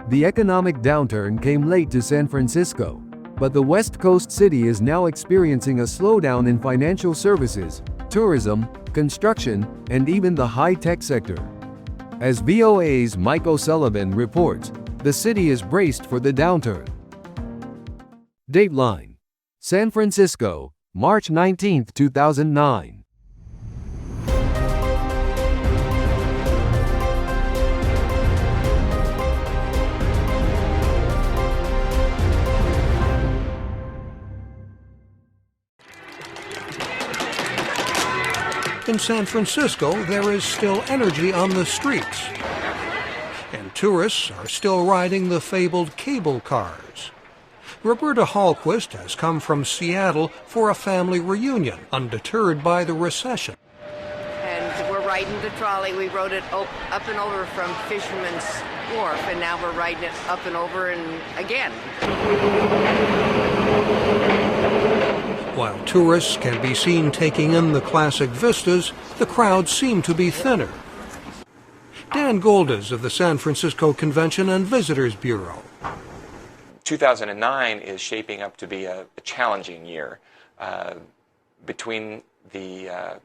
The economic downturn came late to San Francisco, but the West Coast city is now experiencing a slowdown in financial services, tourism, construction, and even the high-tech sector. As VOA's Mike O'Sullivan reports, the city is braced for the downturn. Dateline: San Francisco, March 19, 2009. In San Francisco, there is still energy on the streets, and tourists are still riding the fabled cable cars. Roberta Hallquist has come from Seattle for a family reunion, undeterred by the recession. And we're riding the trolley. We rode it up and over from Fisherman's Wharf, and now we're riding it up and over and again. While tourists can be seen taking in the classic vistas, the crowds seem to be thinner. Dan Goldes of the San Francisco Convention and Visitors Bureau. 2009 is shaping up to be a challenging year. Between the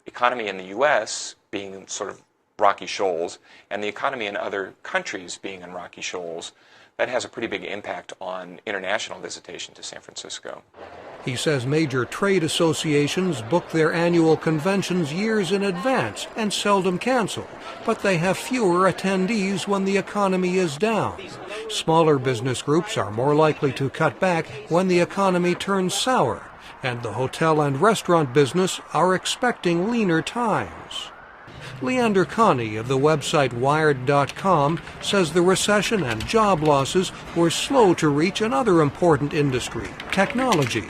economy in the U.S. being in sort of rocky shoals and the economy in other countries being in rocky shoals, that has a pretty big impact on international visitation to San Francisco. He says major trade associations book their annual conventions years in advance and seldom cancel, but they have fewer attendees when the economy is down. Smaller business groups are more likely to cut back when the economy turns sour, and the hotel and restaurant business are expecting leaner times. Leander Connie of the website Wired.com says the recession and job losses were slow to reach another important industry, technology.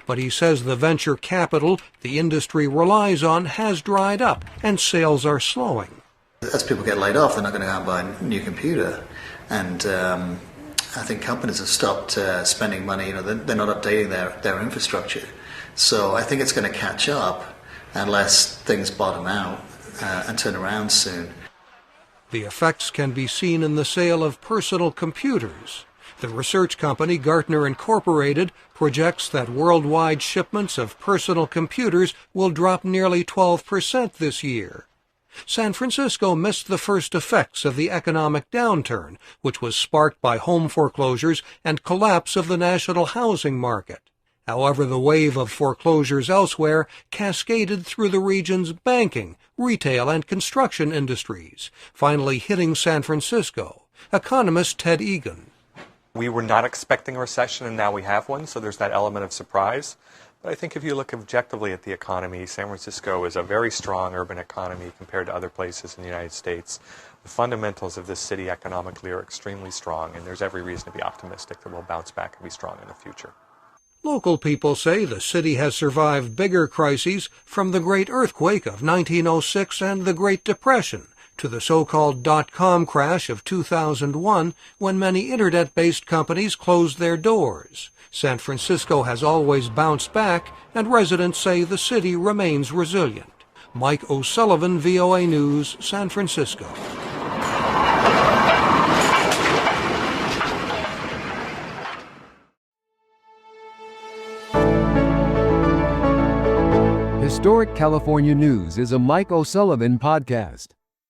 But he says the venture capital the industry relies on has dried up and sales are slowing. As people get laid off, they're not going to go and buy a new computer. And I think companies have stopped spending money. They're not updating their infrastructure. So I think it's going to catch up unless things bottom out and turn around soon. The effects can be seen in the sale of personal computers. The research company Gartner Incorporated projects that worldwide shipments of personal computers will drop nearly 12% this year. San Francisco missed the first effects of the economic downturn, which was sparked by home foreclosures and collapse of the national housing market. However, the wave of foreclosures elsewhere cascaded through the region's banking, retail, and construction industries, finally hitting San Francisco. Economist Ted Egan. We were not expecting a recession, and now we have one, so there's that element of surprise. But I think if you look objectively at the economy, San Francisco is a very strong urban economy compared to other places in the United States. The fundamentals of this city economically are extremely strong, and there's every reason to be optimistic that we'll bounce back and be strong in the future. Local people say the city has survived bigger crises, from the Great Earthquake of 1906 and the Great Depression, to the so-called dot-com crash of 2001, when many internet-based companies closed their doors. San Francisco has always bounced back, and residents say the city remains resilient. Mike O'Sullivan, VOA News, San Francisco. Historic California News is a Mike O'Sullivan podcast.